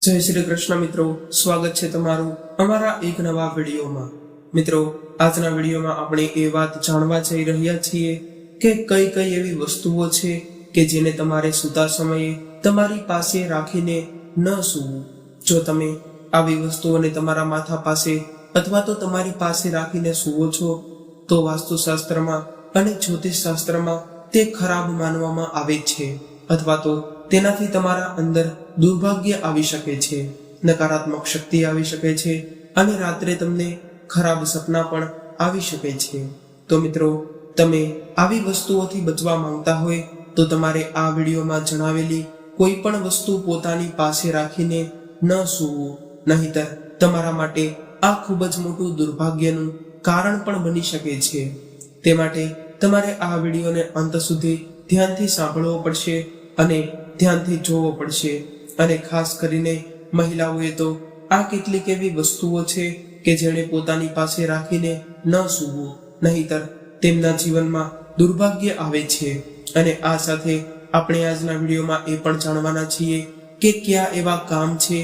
જય શ્રી કૃષ્ણ મિત્રો, સ્વાગત છે તમારું અમારા એક નવા વિડીયોમાં। મિત્રો, આજના વિડીયોમાં આપણે એ વાત જાણવા જઈ રહ્યા છીએ કે કઈ કઈ એવી વસ્તુઓ છે કે જેને તમારે સૂતા સમયે તમારી પાસે રાખીને ન સૂવું। જો તમે આવી વસ્તુઓને તમારા માથા પાસે અથવા તો તમારી પાસે રાખીને સૂવો છો તો વાસ્તુશાસ્ત્રમાં અને જ્યોતિષશાસ્ત્રમાં તે ખરાબ માનવામાં આવે છે અથવા તો તેનાથી તમારા અંદર દુર્ભાગ્ય આવી શકે છે, નકારાત્મક શક્તિ આવી શકે છે અને રાત્રે તમને ખરાબ સપના પણ આવી શકે છે। તો મિત્રો, તમે આવી વસ્તુઓથી બચવા માંગતા હોય તો તમારે આ વિડીયોમાં જણાવેલી કોઈ પણ વસ્તુ પોતાની પાસે રાખીને ન સૂવું, નહીતર તમારા માટે આ ખૂબ જ મોટું દુર્ભાગ્યનું કારણ પણ બની શકે છે। તે માટે તમારે આ વિડીયોને અંત સુધી ધ્યાનથી સાંભળવો પડશે અને ધ્યાનથી જોવો પડશે। અને ખાસ કરીને મહિલાઓએ તો આ કેટલીક એવી વસ્તુઓ છે કે જેણે પોતાની પાસે રાખીને ન સૂવું, નહીતર તેમના જીવનમાં દુર્ભાગ્ય આવે છે। અને આ સાથે આપણે આજના વિડીયોમાં એ પણ જાણવાના છીએ કે કયા એવા કામ છે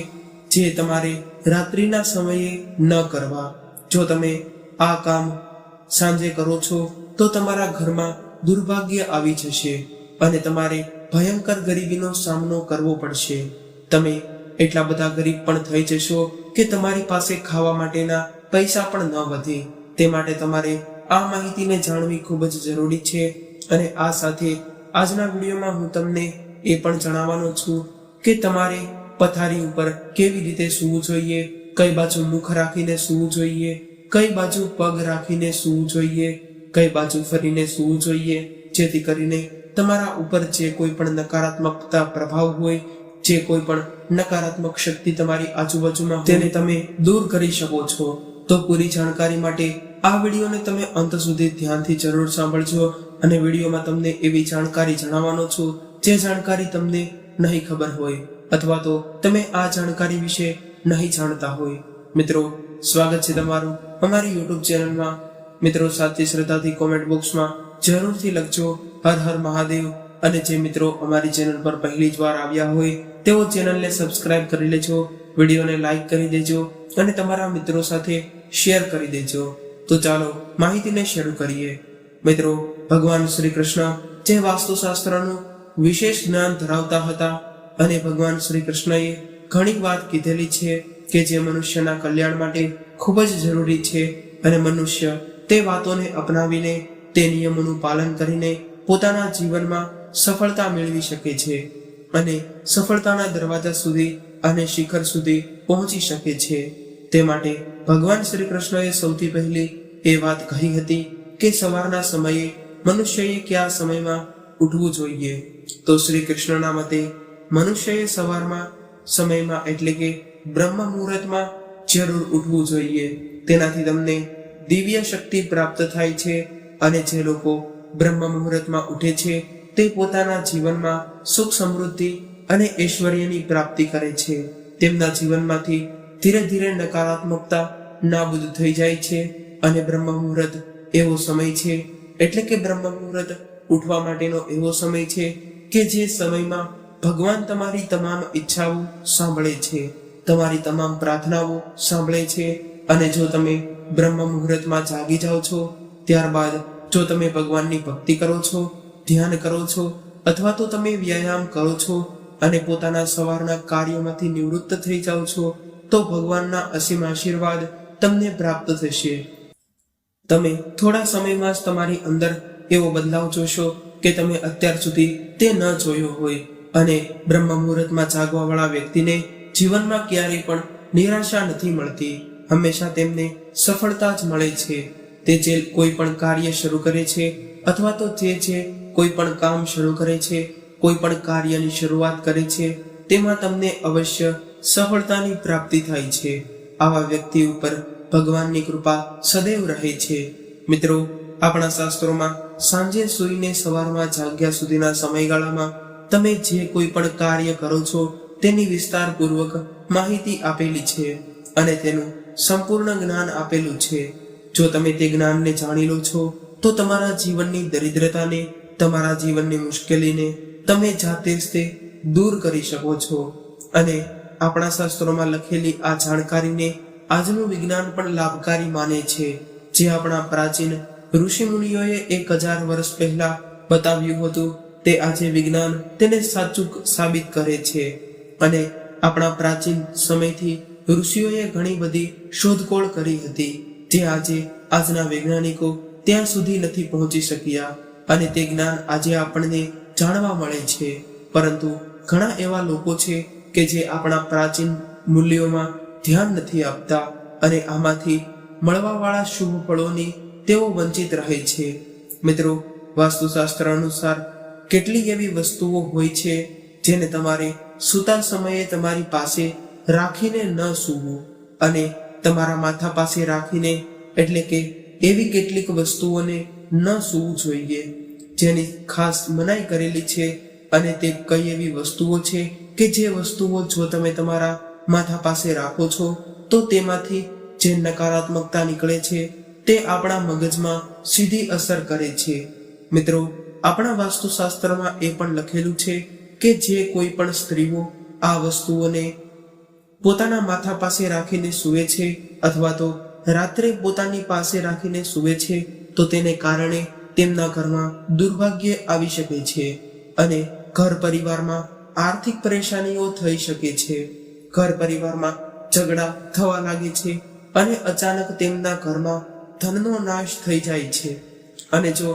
જે તમારે રાત્રિના સમયે ન કરવા। જો તમે આ કામ સાંજે કરો છો તો તમારા ઘરમાં દુર્ભાગ્ય આવી જશે અને તમારે ભયંકર ગરીબીનો સામનો કરવો પડશે। તમે એટલા બધા ગરીબ પણ થઈ જશો કે તમારી પાસે ખાવા માટેના પૈસા પણ ન વધે। તે માટે તમારે આ માહિતીને જાણવી ખૂબ જ જરૂરી છે। અને આ સાથે આજના વિડીયોમાં હું તમને એ પણ જણાવવાનો છું કે તમારે પથારી ઉપર કેવી રીતે સૂવું જોઈએ, કઈ બાજુ મુખ રાખીને સૂવું જોઈએ, કઈ બાજુ પગ રાખીને સૂવું જોઈએ, કઈ બાજુ ફરીને સૂવું જોઈએ, જેથી કરીને તમારા ઉપર જે કોઈ પણ નકારાત્મકતા પ્રભાવ હોય, જે કોઈ પણ નકારાત્મક શક્તિ તમારી આજુબાજુમાં તેને તમે દૂર કરી શકો છો। તો પૂરી જાણકારી માટે આ વિડીયોને તમે અંત સુધી ધ્યાનથી જરૂર સાંભળજો અને વિડીયોમાં તમને એવી જાણકારી જણાવવાનો છું જે જાણકારી તમને નહીં ખબર હોય અથવા તો તમે આ જાણકારી વિશે નહીં જાણતા હોય। મિત્રો, સ્વાગત છે તમારું અમારી YouTube ચેનલમાં। મિત્રો, સાચી શ્રદ્ધાથી કોમેન્ટ બોક્સમાં જરૂરથી લખજો હર હર મહાદેવ। અને જે મિત્રો અમારી ચેનલ પર પહેલી જ વાર આવ્યા હોય તેઓ ચેનલને સબસ્ક્રાઇબ કરી લેજો, વિડીયોને લાઈક કરી દેજો અને તમારા મિત્રો સાથે શેર કરી દેજો। તો ચાલો માહિતીને શરૂ કરીએ। મિત્રો, ભગવાન શ્રી કૃષ્ણ જે વાસ્તુશાસ્ત્રનું વિશેષ જ્ઞાન ધરાવતા હતા અને ભગવાન શ્રી કૃષ્ણએ ઘણી વાત કીધેલી છે કે જે મનુષ્યના કલ્યાણ માટે ખૂબ જ જરૂરી છે અને મનુષ્ય તે વાતોને અપનાવીને તે નિયમોનું પાલન કરીને પોતાના જીવનમાં સફળતા મેળવી શકે છે અને સફળતાના દરવાજા સુધી અને શિખર સુધી પહોંચી શકે છે। તે માટે ભગવાન શ્રી કૃષ્ણએ સૌથી પહેલી એ વાત કહી હતી કે સવારના સમયે મનુષ્યએ કયા સમયમાં ઉઠવું જોઈએ। તો શ્રી કૃષ્ણના મતે મનુષ્યએ સવારમાં સમયમાં એટલે કે બ્રહ્મ મુહૂર્તમાં જરૂર ઉઠવું જોઈએ। તેનાથી તમને દિવ્ય શક્તિ પ્રાપ્ત થાય છે અને જે લોકો બ્રહ્મ મુહૂર્તમાં ઉઠે છે તે પોતાના જીવનમાં સુખ સમૃદ્ધિ અને ઐશ્વર્યની પ્રાપ્તિ કરે છે। તેમના જીવનમાંથી ધીરે ધીરે નકારાત્મકતા નાબૂદ થઈ જાય છે અને બ્રહ્મ મુહૂર્ત એવો સમય છે, એટલે કે બ્રહ્મ મુહૂર્ત ઉઠવા માટેનો એવો સમય છે કે જે સમયમાં ભગવાન તમારી તમામ ઈચ્છાઓ સાંભળે છે, તમારી તમામ પ્રાર્થનાઓ સાંભળે છે। અને જો તમે બ્રહ્મ મુહૂર્તમાં જાગી જાઓ છો, ત્યારબાદ જો તમે ભગવાનની ભક્તિ કરો છો, ધ્યાન કરો છો અથવા તો તમે વ્યાયામ કરો છો અને પોતાના સવારના કાર્યોમાંથી નિવૃત્ત થઈ જાઓ છો તો ભગવાનના અસીમ આશીર્વાદ તમને પ્રાપ્ત થશે। તમે થોડા સમયમાં જ તમારી અંદર એવો બદલાવ જોશો કે તમે અત્યાર સુધી તે ન જોયો હોય। અને બ્રહ્મ મુહૂર્તમાં જાગવાવાળા વ્યક્તિને જીવનમાં ક્યારેય પણ નિરાશા નથી મળતી, હંમેશા તેમને સફળતા જ મળે છે। તે જે કોઈ પણ કાર્ય શરૂ કરે છે અથવા તો જે કોઈ પણ કામ શરૂ કરે છે, કોઈ પણ કાર્યની શરૂઆત કરે છે, તેમાં તમને અવશ્ય સફળતાની પ્રાપ્તિ થાય છે। આવા વ્યક્તિ ઉપર ભગવાનની કૃપા સદૈવ રહે છે। મિત્રો, આપણા શાસ્ત્રોમાં સાંજે સૂઈને સવારમાં જાગ્યા સુધીના સમયગાળામાં તમે જે કોઈ પણ કાર્ય કરો છો તેની વિસ્તારપૂર્વક માહિતી આપેલી છે અને તેનું સંપૂર્ણ જ્ઞાન આપેલું છે। જો તમે તે જ્ઞાનને જાણી લો છો તો તમારા જીવનની દરિદ્રતાને, તમારા જીવનની મુશ્કેલીને તમે જાતે જ તે દૂર કરી શકો છો અને આપણા શાસ્ત્રોમાં લખેલી આ જાણકારીને આજનું વિજ્ઞાન પણ લાભકારી માને છે, જે આપણા પ્રાચીન ઋષિ મુનિઓએ 1000 વર્ષ પહેલા બતાવ્યું હતું તે આજે વિજ્ઞાન તેને સાચું સાબિત કરે છે. અને આપણા પ્રાચીન સમયથી ઋષિઓએ ઘણી બધી શોધખોળ કરી હતી, જે આજે આજના વૈજ્ઞાનિકો ત્યાં સુધી નથી પહોંચી શક્યા, અને તે જ્ઞાન આજે આપણને જાણવા મળે છે. પરંતુ ઘણા એવા લોકો છે કે જે આપણા પ્રાચીન મૂલ્યોમાં ધ્યાન નથી આપતા, અને આમાંથી મળવાવાળા શુભ ફળોની તેઓ વંચિત રહે છે. મિત્રો, વાસ્તુશાસ્ત્ર અનુસાર કેટલીક એવી વસ્તુઓ હોય છે જેને તમારે સૂતા સમયે તમારી પાસે રાખીને ન સૂવું, અને તમારા માથા પાસે રાખીને, એટલે કે એવી કેટલીક વસ્તુઓને ન સૂવું જોઈએ જેની ખાસ મનાઈ કરેલી છે. અને તે કઈ એવી વસ્તુઓ છે કે જે વસ્તુઓ જો તમે તમારા માથા પાસે રાખો છો તો તેમાંથી જે નકારાત્મકતા નીકળે છે તે આપણા મગજમાં સીધી અસર કરે છે. મિત્રો, આપણા વાસ્તુશાસ્ત્રમાં એ પણ લખેલું છે કે જે કોઈ પણ સ્ત્રીઓ આ વસ્તુઓને પોતાના માથા પાસે રાખીને સૂવે છે, અથવા તો રાત્રે પોતાની પાસે રાખીને સૂવે છે, તો તેને કારણે તેમના ઘરમાં દુર્ભાગ્ય આવી શકે છે, અને ઘર પરિવારમાં આર્થિક પરેશાનીઓ થઈ શકે છે. ઘર પરિવારમાં ઝઘડા થવા લાગે છે, અને અચાનક તેમના ઘરમાં ધનનો નાશ થઈ જાય છે. અને જો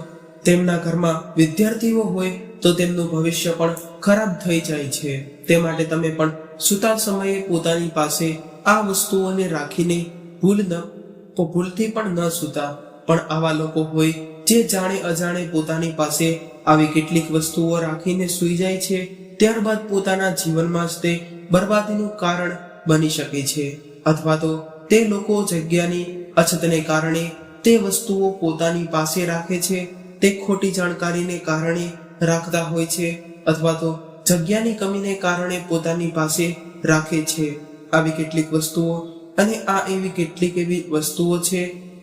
તેમના ઘરમાં વિદ્યાર્થીઓ હોય તો તેમનું ભવિષ્ય પણ ખરાબ થઈ જાય છે. તે માટે તમે પણ સૂતા સમયે પોતાની પાસે આ વસ્તુઓને રાખીને ભૂલથી પણ ન સૂતા. પણ આવા લોકો હોય જે જાણે અજાણે પોતાની પાસે આવી કેટલીક વસ્તુઓ રાખીને સૂઈ જાય છે, ત્યારબાદ પોતાના જીવનમાં જ તે બરબાદીનું કારણ બની શકે છે. અથવા તો તે લોકો જગ્યાની અછતને કારણે તે વસ્તુઓ પોતાની પાસે રાખે છે, તે ખોટી જાણકારીને કારણે રાખતા હોય છે, અથવા તો જગ્યાની કમીને કારણે પોતાની પાસે રાખે છે. આવી કેટલીક વસ્તુઓ, અને આ એવી કેટલીક એવી વસ્તુઓ છે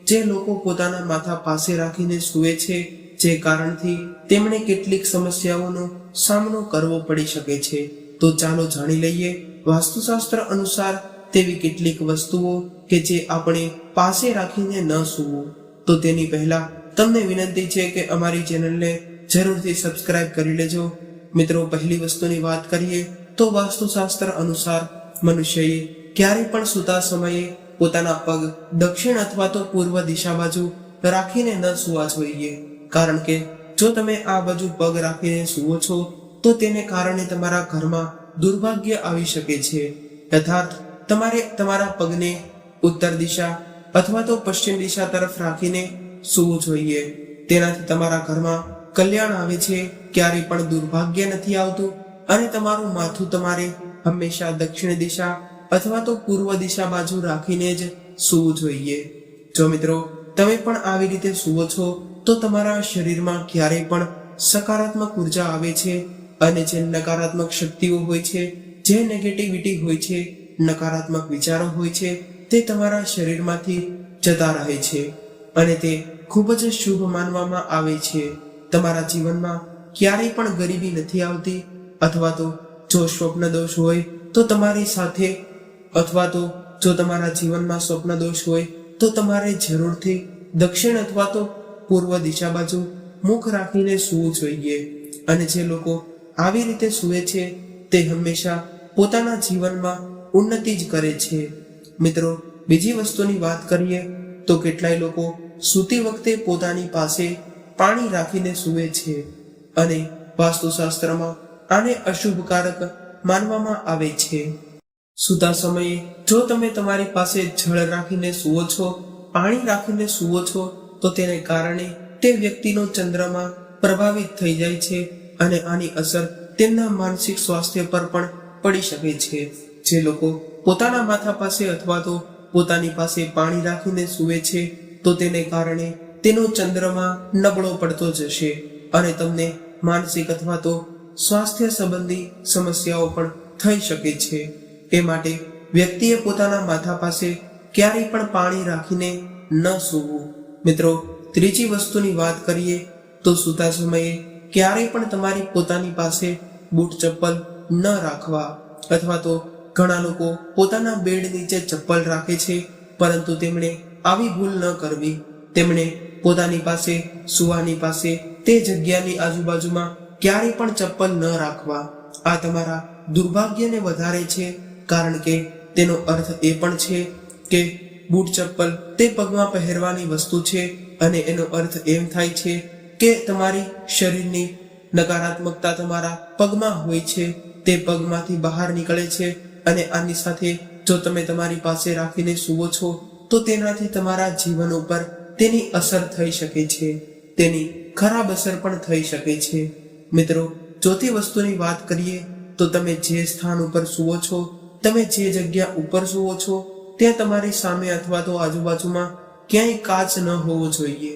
જે લોકો પોતાના માથા પાસે રાખીને સૂવે છે, જે કારણથી તેમણે કેટલીક સમસ્યાઓનો સામનો કરવો પડી શકે છે. તો ચાલો જાણી લઈએ વાસ્તુશાસ્ત્ર અનુસાર તેવી કેટલીક વસ્તુઓ કે જે આપણે પાસે રાખીને ન સૂવું. તો તેની પહેલા તમને વિનંતી છે કે અમારી ચેનલને જરૂરથી સબસ્ક્રાઇબ કરી લેજો. મિત્રો, પહેલી વસ્તુની વાત કરીએ તો વાસ્તુશાસ્ત્ર અનુસાર મનુષ્યએ ક્યારેય પણ સૂતા સમયે પોતાના પગ દક્ષિણ અથવા તો પૂર્વ દિશા બાજુ રાખીને ન સૂવા જોઈએ. કારણ કે જો તમે આ બાજુ પગ રાખીને સૂવો છો તો તેને કારણે તમારા ઘરમાં દુર્ભાગ્ય આવી શકે છે. યથાર્થ તમારે તમારા પગને ઉત્તર દિશા અથવા તો પશ્ચિમ દિશા તરફ રાખીને સૂવું જોઈએ. તેનાથી તમારા ઘરમાં કલ્યાણ આવે છે, ક્યારેય પણ દુર્ભાગ્ય નથી આવતું, અને તમારું માથું તમારે હંમેશા દક્ષિણ દિશા અથવા તો પૂર્વ દિશા બાજુ રાખીને જ સૂવું જોઈએ. જો મિત્રો તમે પણ આવી રીતે સૂવો છો તો તમારા શરીરમાં ક્યારેય પણ સકારાત્મક ઉર્જા આવે છે, અને જે નકારાત્મક શક્તિઓ હોય છે, જે નેગેટિવિટી હોય છે, નકારાત્મક વિચારો હોય છે, તે તમારા શરીરમાંથી જતા રહે છે, અને તે ખૂબ જ શુભ માનવામાં આવે છે. તમારા જીવનમાં ક્યારેય પણ ગરીબી નથી આવતી. અથવા તો જો સ્વપ્ન દોષ હોય તો તમારી સાથે, અથવા તો જો તમારા જીવનમાં સ્વપ્ન દોષ હોય તો તમારે જરૂરથી દક્ષિણ અથવા તો પૂર્વ દિશા બાજુ મુખ રાખીને સૂવું જોઈએ. અને જે લોકો આવી રીતે સૂવે છે તે હંમેશા પોતાના જીવનમાં ઉન્નતિ જ કરે છે. મિત્રો, બીજી વસ્તુની વાત કરીએ તો કેટલાય લોકો સૂતી વખતે પોતાની પાસે પાણી રાખીને સૂવે છે, અને વાસ્તુશાસ્ત્રમાં આને અશુભકારક માનવામાં આવે છે. સૂતા સમયે જો તમે તમારી પાસે જળ રાખીને સૂવો છો, પાણી રાખીને સૂવો છો, તો તેને કારણે તે વ્યક્તિનો ચંદ્રમાં પ્રભાવિત થઈ જાય છે, અને આની અસર તેમના માનસિક સ્વાસ્થ્ય પર પણ પડી શકે છે. જે લોકો પોતાના માથા પાસે અથવા તો પોતાની પાસે પાણી રાખીને સૂવે છે તો તેને કારણે તેનો ચંદ્રમાં નબળો પડતો જશે, અને તમને માનસિક અથવા તો સ્વાસ્થ્ય સંબંધી સમસ્યાઓ પણ થઈ શકે છે. એ માટે વ્યક્તિએ પોતાના માથા પાસે ક્યારેય પણ પાણી રાખીને ન સૂવું. મિત્રો, ત્રીજી વસ્તુની વાત કરીએ તો સૂતા સમયે ક્યારેય પણ તમારી પોતાની પાસે બૂટ ચપ્પલ ન રાખવા, અથવા તો ઘણા લોકો પોતાના બેડ નીચે ચપ્પલ રાખે છે, પરંતુ તેમણે આવી ભૂલ ન કરવી. તેમણે પોતાની પાસે સુવાની પાસે તે જગ્યાની આજુબાજુમાં ક્યારેય પણ ચપ્પલ ન રાખવા. આ તમારા દુર્ભાગ્યને વધારે છે, કારણ કે તેનો અર્થ એ પણ છે કે બૂટ ચપ્પલ તે પગમાં પહેરવાની વસ્તુ છે, અને એનો અર્થ એમ થાય છે કે તમારી શરીરની નકારાત્મકતા તમારા પગમાં હોય છે, તે પગમાંથી બહાર નીકળે છે. અને આની સાથે જો તમે તમારી પાસે રાખીને સૂવો છો તો તેનાથી તમારા જીવન ઉપર તેની અસર થઈ શકે છે, તેની ખરાબ અસર પણ થઈ શકે છે. મિત્રો, ચોથી વસ્તુની વાત કરીએ તો તમે જે સ્થાન ઉપર સૂવો છો, તમે જે જગ્યા ઉપર સૂવો છો, ત્યાં તમારી સામે અથવા તો આજુબાજુમાં ક્યાંય કાચ ન હોવો જોઈએ.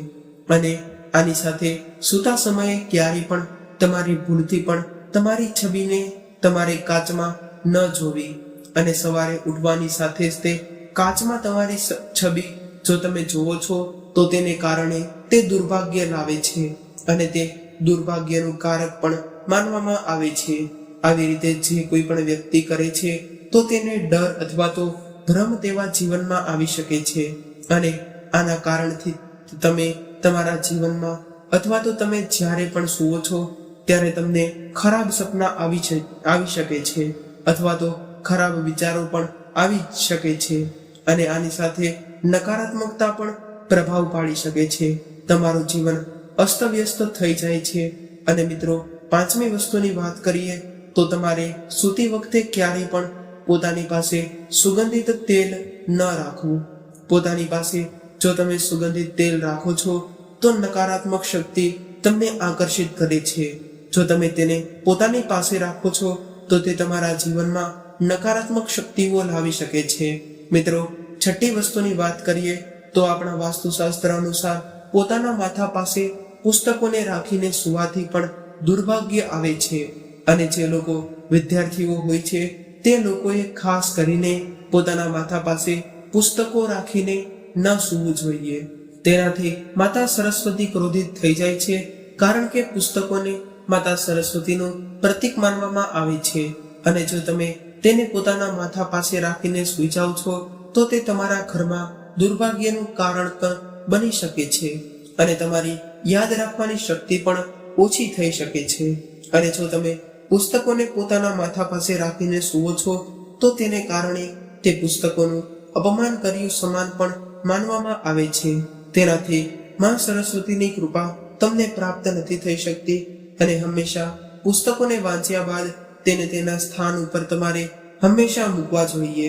અને આની સાથે સૂતા સમયે ક્યારેય પણ તમારી ભૂલથી પણ તમારી છબીને તમારે કાચમાં ન જોવી. અને સવારે ઉઠવાની સાથે જ તે કાચમાં તમારી છબી જો તમે જોવો છો તો તેને કારણે તે દુર્ભાગ્ય લાવે છે, અને તે દુર્ભાગ્યનું કારક પણ માનવામાં આવે છે. આવી રીતે જે કોઈ પણ વ્યક્તિ કરે છે તો તેને ડર અથવા તો ભ્રમ તેવા જીવનમાં આવી શકે છે. અને આના કારણથી તમે તમારા જીવનમાં અથવા તો તમે જ્યારે પણ સૂવો છો ત્યારે તમને ખરાબ સપના આવી શકે છે, અથવા તો ખરાબ વિચારો પણ આવી શકે છે. અને આની સાથે નકારાત્મકતા પણ પ્રભાવ પાડી શકે છે. તમારું જીવન અસ્તવ્યસ્ત થઈ જાય છે. અને મિત્રો, પાંચમી વસ્તુની વાત કરીએ તો તમારે સૂતી વખતે ક્યારેય પણ પોતાની પાસે સુગંધિત તેલ ન રાખવું. પોતાની પાસે જો તમે સુગંધિત તેલ રાખો છો તો નકારાત્મક શક્તિ તમને આકર્ષિત કરે છે. જો તમે તેને પોતાની પાસે રાખો છો તો તે તમારા જીવનમાં નકારાત્મક શક્તિઓ લાવી શકે છે. મિત્રો, છઠ્ઠી વસ્તુની વાત કરીએ તો આપણા વાસ્તુશાસ્ત્ર અનુસાર પોતાના માથા પાસે પુસ્તકોને રાખીને સુવાથી પણ દુર્ભાગ્ય આવે છે. અને જે લોકો વિદ્યાર્થીઓ હોય છે તે લોકોએ ખાસ કરીને પોતાના માથા પાસે પુસ્તકો રાખીને ન સૂવું જોઈએ. તેનાથી માતા સરસ્વતી ક્રોધિત થઈ જાય છે, કારણ કે પુસ્તકોને માતા સરસ્વતીનું પ્રતીક માનવામાં આવે છે. અને જો તમે તેને પોતાના માથા પાસે રાખીને સૂઈ જાઓ છો તો તે તમારા ઘરમાં દુર્ભાગ્યનું કારણ પણ બની શકે છે, અને તમારી યાદ રાખવાની શક્તિ પણ ઓછી થઈ શકે છે. અને જો તમે પુસ્તકોને પોતાના માથા પાસે રાખીને સૂવો છો તો તેને કારણે તે પુસ્તકોનું અપમાન કર્યું સમાન પણ માનવામાં આવે છે. તેનાથી માં સરસ્વતીની કૃપા તમને પ્રાપ્ત નથી થઈ શકતી. અને હંમેશા પુસ્તકોને વાંચ્યા બાદ તેને તેના સ્થાન ઉપર તમારે હંમેશા મૂકવા જોઈએ.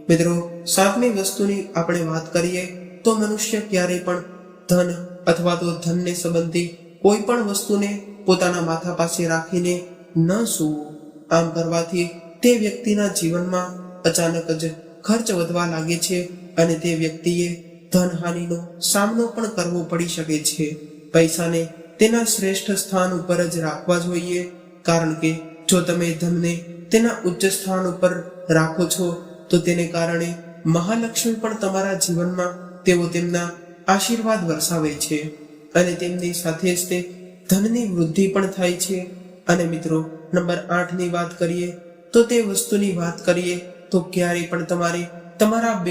મિત્રો, સાતમી વસ્તુની આપણે વાત કરીએ તો મનુષ્ય ક્યારેય પણ ધન અથવા તો ધનને સંબંધી કોઈ પણ વસ્તુને પોતાના માથા પાસે રાખીને ન સૂવું. આમ કરવાથી તે વ્યક્તિના જીવનમાં અચાનક જ ખર્ચ વધવા લાગે છે, અને તે વ્યક્તિએ ધનહાનિનો સામનો પણ કરવો પડી શકે છે. પૈસાને તેના શ્રેષ્ઠ સ્થાન ઉપર જ રાખવા જોઈએ, કારણ કે જો તમે ધનને તેના ઉચ્ચ સ્થાન ઉપર રાખો છો તો તેને કારણે મહાલક્ષ્મી પણ તમારા જીવનમાં તેઓ તેમના આશીર્વાદ વરસાવે છે, અને તેમની સાથે જ તે ધનની વૃદ્ધિ પણ થાય છે. અને મિત્રો, નંબર 8 ની વાત કરીએ તો તે વસ્તુની વાત કરીએ તો ક્યારેય પણ તમારે તમારા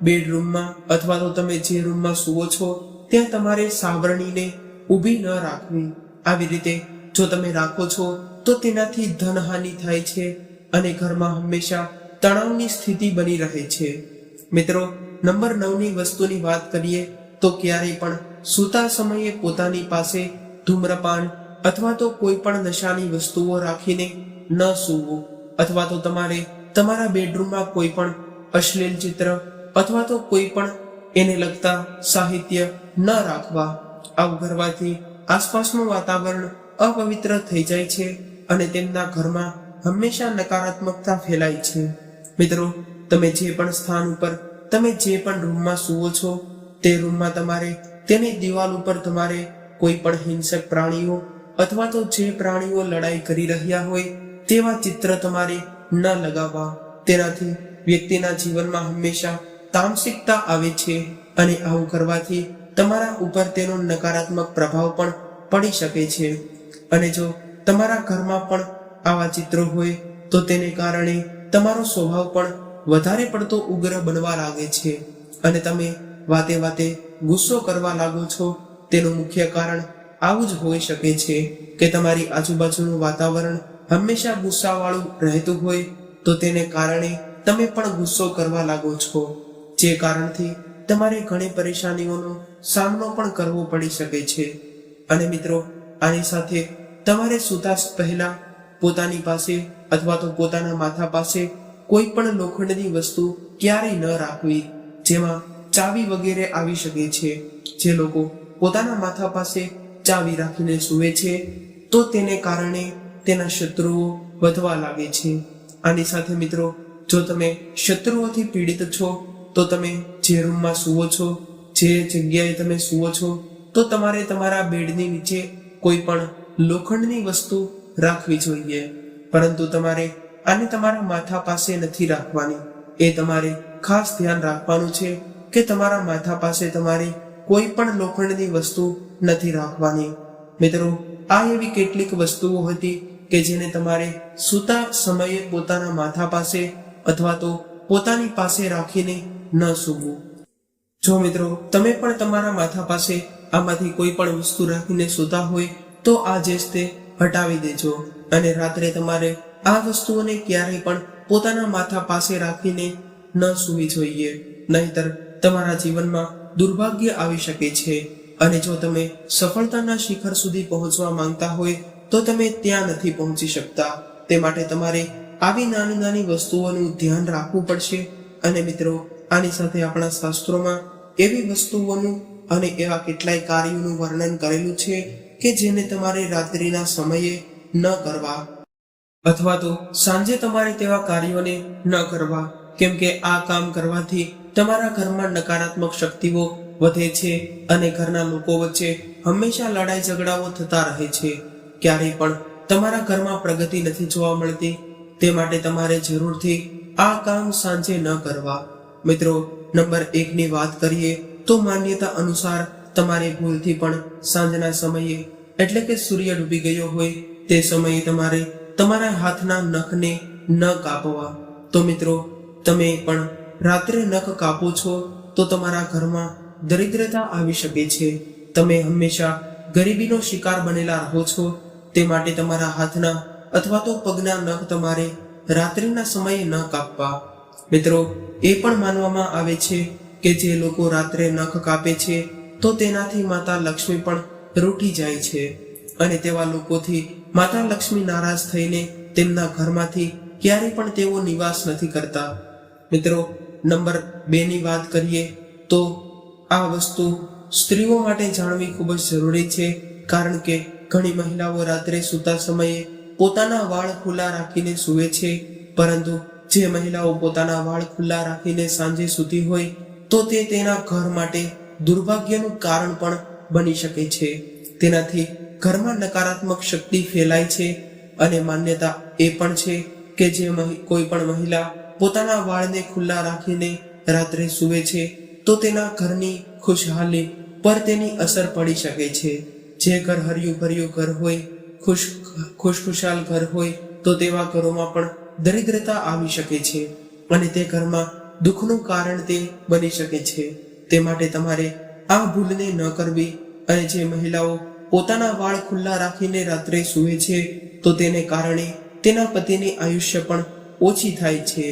બેડરૂમમાં અથવા તો તમે જે રૂમમાં સૂવો છો ત્યાં તમારે સાવરણીને ઊભી ન રાખવી. આવી રીતે જો તમે રાખો છો તો તેનાથી ધનહાનિ થાય છે, અને ઘરમાં હંમેશા તણાવની સ્થિતિ બની રહે છે. મિત્રો, નંબર 9 ની વસ્તુની વાત કરીએ તો ક્યારેય પણ સૂતા સમયે પોતાની પાસે ધૂમ્રપાન અથવા તો કોઈ પણ નશાની વસ્તુઓ રાખીને ન સૂવું. અથવા તો તમારે તમારા બેડરૂમમાં કોઈ પણ અશ્લીલ ચિત્ર અથવા તો કોઈ પણ એને લગતા સાહિત્ય ન રાખવા. આવું કરવાથી આસપાસનું વાતાવરણ અપવિત્ર થઈ જાય છે, અને તેમના ઘરમાં હંમેશા નકારાત્મકતા ફેલાય છે. મિત્રો, તમે જે પણ સ્થાન ઉપર તમે જે પણ રૂમમાં સૂવો છો તે રૂમમાં તમારે તેની દિવાલ ઉપર તમારે કોઈ પણ હિંસક પ્રાણીઓ અથવા તો જે પ્રાણીઓ લડાઈ કરી રહ્યા હોય તેવા ચિત્ર તમારે ન લગાવવા. તેનાથી વ્યક્તિના જીવનમાં હંમેશા તામસિકતા આવે છે, અને આવું કરવાથી તમારા ઉપર તેનો નકારાત્મક પ્રભાવ પણ પડી શકે છે. અને જો તમારા ઘરમાં પણ આવા ચિત્રો હોય તો તેને કારણે તમારો સ્વભાવ પણ વધારે પડતો ઉગ્ર બનવા લાગે છે અને તમે વાતે વાતે ગુસ્સો કરવા લાગો છો. તેનું મુખ્ય કારણ આવું જ હોઈ શકે છે કે તમારી આજુબાજુનું વાતાવરણ હંમેશા ગુસ્સાવાળું રહેતું હોય તો તેને કારણે તમે પણ ગુસ્સો કરવા લાગો છો, જે કારણથી તમારે ઘણી પરેશાનીઓનો સામનો પણ કરવો પડી શકે છે. અને મિત્રો, આની સાથે તમારે સૂતા પહેલા પોતાની પાસે અથવા તો પોતાના માથા પાસે કોઈ પણ લોખંડની વસ્તુ ક્યારેય ન રાખવી, જેમાં ચાવી વગેરે આવી શકે છે. જે લોકો પોતાના માથા પાસે ચાવી રાખીને સૂવે છે તો તેને કારણે તેના શત્રુઓ વધવા લાગે છે. આની સાથે મિત્રો, જો તમે શત્રુઓથી પીડિત છો તો તમે જે રૂમમાં સૂવો છો, જે જગ્યાએ તમે સૂવો છો, તો તમારે તમારા બેડની નીચે કોઈ પણ લોખંડની વસ્તુ રાખવી જોઈએ. પરંતુ તમારે આને તમારા માથા પાસે નથી રાખવાની. એ તમારે ખાસ ધ્યાન રાખવાનું છે કે તમારા માથા પાસે તમારે કોઈ પણ લોખંડની વસ્તુ નથી રાખવાની. મિત્રો, આ એવી કેટલીક વસ્તુઓ હતી કે જેને તમારે સૂતા સમયે પોતાના માથા પાસે અથવા તો પોતાની પાસે રાખીને ન સૂવું. જો મિત્રો, તમે પણ તમારા માથા પાસે આમાંથી કોઈ પણ વસ્તુ રાખીને સૂતા હોય તો આજે જ તે હટાવી દેજો અને રાત્રે તમારે આ વસ્તુઓને ક્યારેય પણ પોતાના માથા પાસે રાખીને ન સૂવી જોઈએ, નહીતર તમારા જીવનમાં દુર્ભાગ્ય આવી શકે છે. અને જો તમે સફળતાના શિખર સુધી પહોંચવા માંગતા હોય તો તમે ત્યાં નથી પહોંચી શકતા. તે માટે તમારે આવી નાની નાની વસ્તુઓનું ધ્યાન રાખવું પડશે. અને મિત્રો, આની સાથે આપણા શાસ્ત્રોમાં એવી વસ્તુઓનું અને એવા કેટલાય કાર્યોનું વર્ણન કરેલું છે કે જેને તમારે રાત્રિના સમયે ન કરવા અથવા તો સાંજે તમારે તેવા કાર્યોને ન કરવા, કેમ કે આ કામ કરવાથી તમારા ઘરમાં નકારાત્મક શક્તિઓ વધે છે અને ઘરના લોકો વચ્ચે હંમેશા લડાઈ ઝઘડાઓ થતા રહે છે. ક્યારેય પણ તમારા ઘરમાં પ્રગતિ નથી જોવા મળતી. તે માટે તમારે જરૂરથી આ કામ સાંજે ન કરવા. મિત્રો, નંબર 1 ની વાત કરીએ તો માન્યતા અનુસાર તમારે ભૂલથી પણ સાંજના સમયે એટલે કે સૂર્ય ડૂબી ગયો હોય તે સમયે તમારે તમારા હાથના નખને ન કાપવા. તો મિત્રો, તમે પણ રાત્રે નખ કાપો છો તો તમારા ઘરમાં દરિદ્રતા આવી શકે છે. તમે હંમેશા ગરીબીનો શિકાર બનેલા રહો છો. તે માટે તમારા હાથના અથવા તો પગના નખ તમારે રાત્રિના સમયે ન કાપવા. મિત્રો, એ પણ માનવામાં આવે છે કે જે લોકો રાત્રે નખ કાપે છે તો તેનાથી માતા લક્ષ્મી પણ રૂઠી જાય છે અને તેવા લોકોથી માતા લક્ષ્મી નારાજ થઈને તેમના ઘરમાંથી ક્યારેય પણ તેઓ નિવાસ નથી કરતા. મિત્રો, નંબર 2 ની વાત કરીએ તો આ વસ્તુ સ્ત્રીઓ માટે જાણવી ખૂબ જ જરૂરી છે, કારણ કે ઘણી મહિલાઓ રાત્રે સૂતા સમયે પોતાના વાળ ખુલ્લા રાખીને સૂવે છે. પરંતુ જે મહિલાઓ પોતાના વાળ ખુલ્લા રાખીને સાંજે સૂતી હોય તો તે તેના ઘર માટે દુર્ભાગ્યનું કારણ પણ બની શકે છે. તેનાથી ઘરમાં નકારાત્મક શક્તિ ફેલાય છે અને માન્યતા એ પણ છે કે જે કોઈ પણ મહિલા પોતાના વાળને ખુલ્લા રાખીને રાત્રે સૂવે છે તો તેના ઘરની ખુશહાલી પર તેની અસર પડી શકે છે. જે ઘર હર્યું ભર્યું ઘર હોય, ખુશખુશાલ ઘર હોય તો તેવા ઘરોમાં પણ દરિદ્રતા આવી શકે છે અને તે ઘરમાં દુઃખનું કારણ તે બની શકે છે. તે માટે તમારે આ ભૂલને ન કરવી. અને જે મહિલાઓ પોતાના વાળ ખુલ્લા રાખીને રાત્રે સૂવે છે તો તેને કારણે તેના પતિની આયુષ્ય પણ ઓછી થાય છે.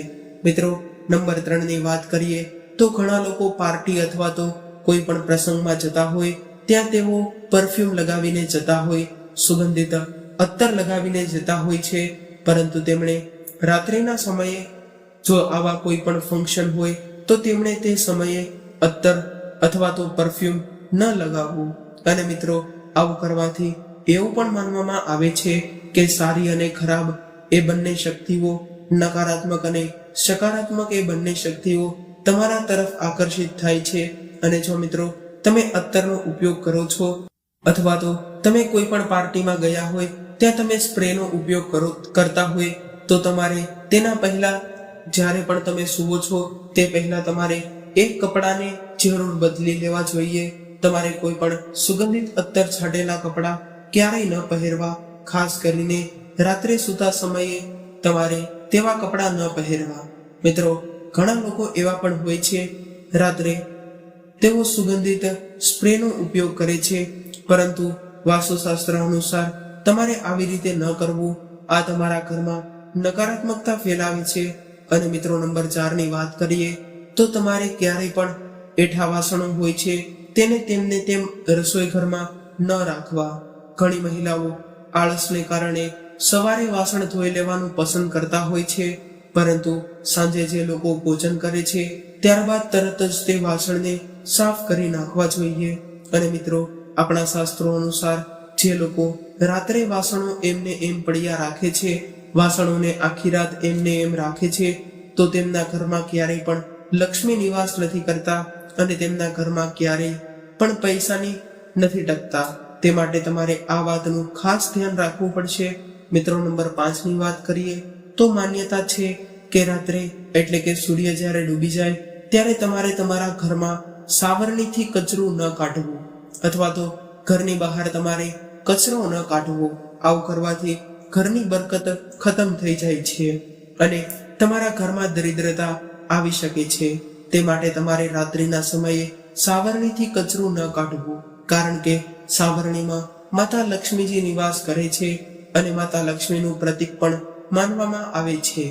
મિત્રો, નંબર 3 ની વાત કરીએ તો ઘણા લોકો પાર્ટી અથવા તો કોઈ પણ પ્રસંગમાં જતા હોય ત્યાં તેઓ પરફ્યુમ લગાવીને જતા હોય, સુગંધિત અત્તર લગાવીને જતા હોય છે, પરંતુ તેમણે રાત્રિના સમયે જો આવા કોઈ પણ ફંક્શન હોય તો તેમણે તે સમયે અત્તર અથવા તો પરફ્યુમ ન લગાવવું. અને મિત્રો, આવું કરવાથી એવું પણ માનવામાં આવે છે કે સારી અને ખરાબ એ બંને શક્તિઓ, નકારાત્મક અને સકારાત્મક એ બંને શક્તિઓ તમારા તરફ આકર્ષિત થાય છે. અને જો મિત્રો તમે અત્તરનો ઉપયોગ કરો છો અથવા તો તમે કોઈ પણ પાર્ટીમાં ગયા હોય ત્યાં તમે સ્પ્રેનો ઉપયોગ કરતા હોય તો તમારે તેના પહેલા જ્યારે પણ તમે સૂવો છો તે પહેલા તમારે એક કપડાને જરૂર બદલી લેવા જોઈએ. તમારે કોઈ પણ સુગંધિત અત્તર છાંટેલા કપડાં ક્યારેય ન પહેરવા. ખાસ કરીને રાત્રે સૂતા સમયે તમારે તેવા કપડાં ન પહેરવા. મિત્રો, ઘણા લોકો એવા પણ હોય છે, રાત્રે તેઓ સુગંધિત સ્પ્રેનો ઉપયોગ કરે છે, પરંતુ વાસ્તુશાસ્ત્ર અનુસાર તમારે આવી રીતે ન કરવું. આ તમારા ઘરમાં નકારાત્મકતા ફેલાવે છે. અને મિત્રો, નંબર 4 ની વાત કરીએ તો તમારે ક્યારેય પણ એઠા વાસણો હોય છે તેને તેમને તેમ રસોઈ ઘરમાં ન રાખવા. ઘણી મહિલાઓ આળસને કારણે સવારે વાસણ ધોઈ લેવાનું પસંદ કરતા હોય છે, પરંતુ સાંજે જે લોકો ભોજન કરે છે ત્યારબાદ તરત જ તે વાસણને સાફ કરી નાખવા જોઈએ. અને મિત્રો, આપણા શાસ્ત્રો અનુસાર જે લોકો રાત્રે વાસણો એમને એમ પડ્યા રાખે છે, વાસણોને આખી રાત એમને એમ રાખે છે, તો તેમના ઘરમાં ક્યારેય પણ લક્ષ્મી નિવાસ નથી કરતા અને તેમના ઘરમાં ક્યારેય પણ પૈસાની નથી ટકતા. તે માટે તમારે આ વાતનું ખાસ ધ્યાન રાખવું પડશે. મિત્રો, નંબર 5 ની વાત કરીએ તો માન્યતા છે કે રાત્રે એટલે કે સૂર્ય જ્યારે ડૂબી જાય ત્યારે તમારે તમારા ઘરમાં સાવરણીથી કચરું ન કાઢવું, અથવા તો ઘરની બહાર તમારે કચરો ન કાઢવો. આવું કરવાથી ઘરની બરકત ખતમ થઈ જાય છે અને તમારા ઘરમાં દરિદ્રતા આવી શકે છે. તે માટે તમારે રાત્રિના સમયે સાવરણીથી કચરું ન કાઢવું, કારણ કે સાવરણીમાં માતા લક્ષ્મીજી નિવાસ કરે છે અને માતા લક્ષ્મીનું પ્રતીક પણ માનવામાં આવે છે.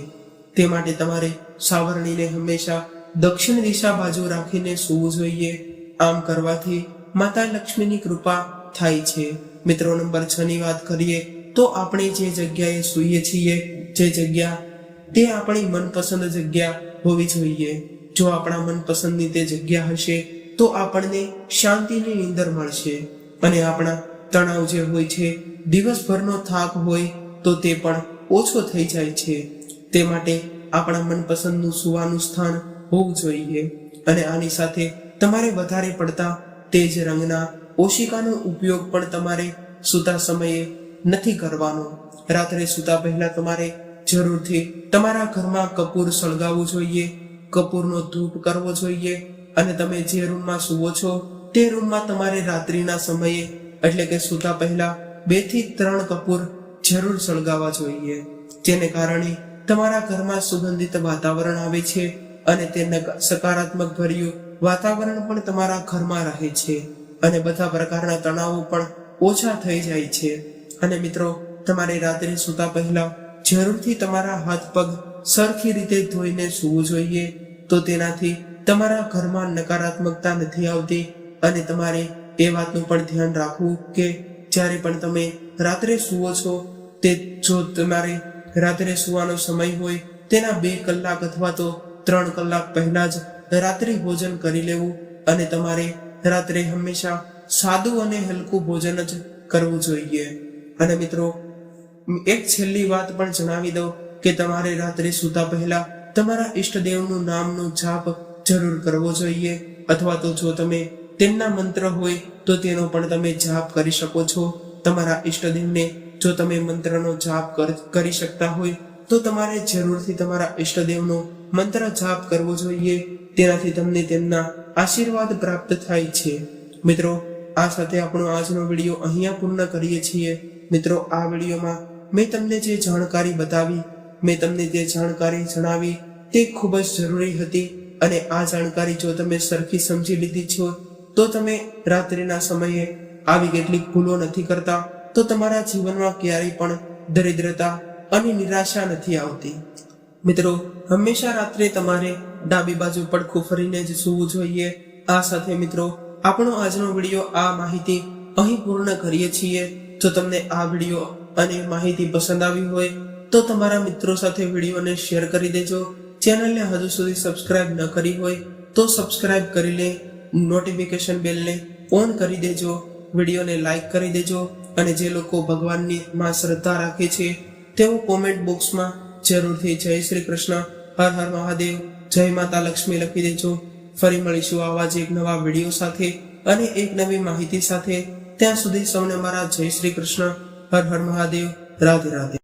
તે માટે તમારે સાવરણીને હંમેશા દક્ષિણ દિશા બાજુ રાખીને સૂવું જોઈએ. આમ કરવાથી માતા લક્ષ્મીની કૃપા થાય છે. મિત્રો, નંબર 6 ની વાત કરીએ તો આપણે જે જગ્યાએ સૂઈએ છીએ, જે જગ્યા તે આપણી મનપસંદ જગ્યા હોવી જોઈએ. જો આપણા મનપસંદની તે જગ્યા હશે તો આપણને શાંતિની નીંદર મળશે અને આપણા તણાવ જે હોય છે, દિવસભરનો થાક હોય તો તે પણ ઓછો થઈ જાય છે. તે માટે આપણા મનપસંદનું સૂવાનું સ્થાન હોવું જોઈએ. અને આની સાથે તમારે વધારે પડતા તેજ રંગના ઓશિકાનો ઉપયોગ પણ તમારે સૂતા સમયે નથી કરવાનો. રાત્રે સૂતા પહેલા તમારે જરૂરથી તમારા ઘરમાં કપૂર સળગાવવું જોઈએ, કપૂરનો ધૂપ કરવો જોઈએ અને તમે જે રૂમમાં સૂવો છો તે રૂમમાં તમારે રાત્રિના સમયે એટલે કે સૂતા પહેલા 2 થી 3 કપૂર જરૂર સળગાવવા જોઈએ, જેને કારણે તમારા ઘરમાં સુગંધિત વાતાવરણ આવે છે અને તે સકારાત્મક ભર્યું વાતાવરણ પણ તમારા ઘરમાં રહે છે અને બધા પ્રકારના તણાવો પણ ઓછા થઈ જાય છે. અને મિત્રો, તમારે રાત્રે સૂતા પહેલા જરૂરથી તમારા હાથ પગ સરખી રીતે ધોઈને સૂવું જોઈએ. તો તેનાથી તમારા ઘરમાં નકારાત્મકતા નથી આવતી. અને તમારે એ વાતનું પણ ધ્યાન રાખવું કે જ્યારે પણ તમે રાત્રે સૂવો છો તે જો તમારે રાત્રે સૂવાનો સમય હોય તેના 2 કલાક અથવા તો 3 કલાક પહેલા જ રાત્રિ ભોજન કરી લેવું. અને તમારે રાત્રે હંમેશા સાદું અને હલકું ભોજન જ કરવું જોઈએ. અને મિત્રો, એક છેલ્લી વાત પણ જણાવી દઉં કે તમારે રાત્રે સૂતા પહેલા તમારા ઈષ્ટદેવનું નામનો જાપ જરૂર કરવો જોઈએ, અથવા તો જો તમે તેમના મંત્ર હોય તો તેનો પણ તમે જાપ કરી શકો છો. તમારા ઈષ્ટદેવને જો તમે મંત્રનો જાપ કરી શકતા હોય તો તમારે જરૂરથી તમારા ઈષ્ટદેવનો મંત્ર જાપ કરવો જોઈએ. તેનાથી તમને તેમના આશીર્વાદ પ્રાપ્ત થાય છે. મિત્રો, આ સાથે આપણો આજનો વિડીયો અહીંયા પૂર્ણ કરીએ છીએ. મિત્રો, આ વિડીયોમાં મેં તમને જે જાણકારી બતાવી, મેં તમને જે જાણકારી જણાવી તે ખૂબ જ જરૂરી હતી. અને આ જાણકારી જો તમે સરખી સમજી લીધી છો તો તમે રાત્રિના સમયે આવી કેટલીક ભૂલો નથી કરતા, તો તમારા જીવનમાં ક્યારેય પણ દરિદ્રતા અને નિરાશા નથી આવતી. મિત્રો, હંમેશા રાત્રે તમારે ડાબી બાજુ પડખું ફરીને જ સૂવું જોઈએ. આ સાથે મિત્રો, આપણો આજનો વિડીયો આ માહિતી અહીં પૂર્ણ કરીએ છીએ. જો તમને આ વિડીયો અને માહિતી પસંદ આવી હોય તો તમારા મિત્રો સાથે વિડીયોને શેર કરી દેજો. ચેનલને હજુ સુધી સબસ્ક્રાઇબ ન કરી હોય તો સબસ્ક્રાઇબ કરી લે, નોટિફિકેશન બેલને ઓન કરી દેજો, વિડીયોને લાઈક કરી દેજો. અને જે લોકો ભગવાનની માં શ્રદ્ધા રાખે છે તેઓ કોમેન્ટ બોક્સમાં જરૂરથી જય શ્રી કૃષ્ણ, હર હર મહાદેવ, જય માતા લક્ષ્મી લખી દેજો. ફરી મળીશું આવા જ એક નવા વિડીયો સાથે અને એક નવી માહિતી સાથે. ત્યાં સુધી સૌને મારા જય શ્રી કૃષ્ણ, હર હર મહાદેવ, રાધે રાધે.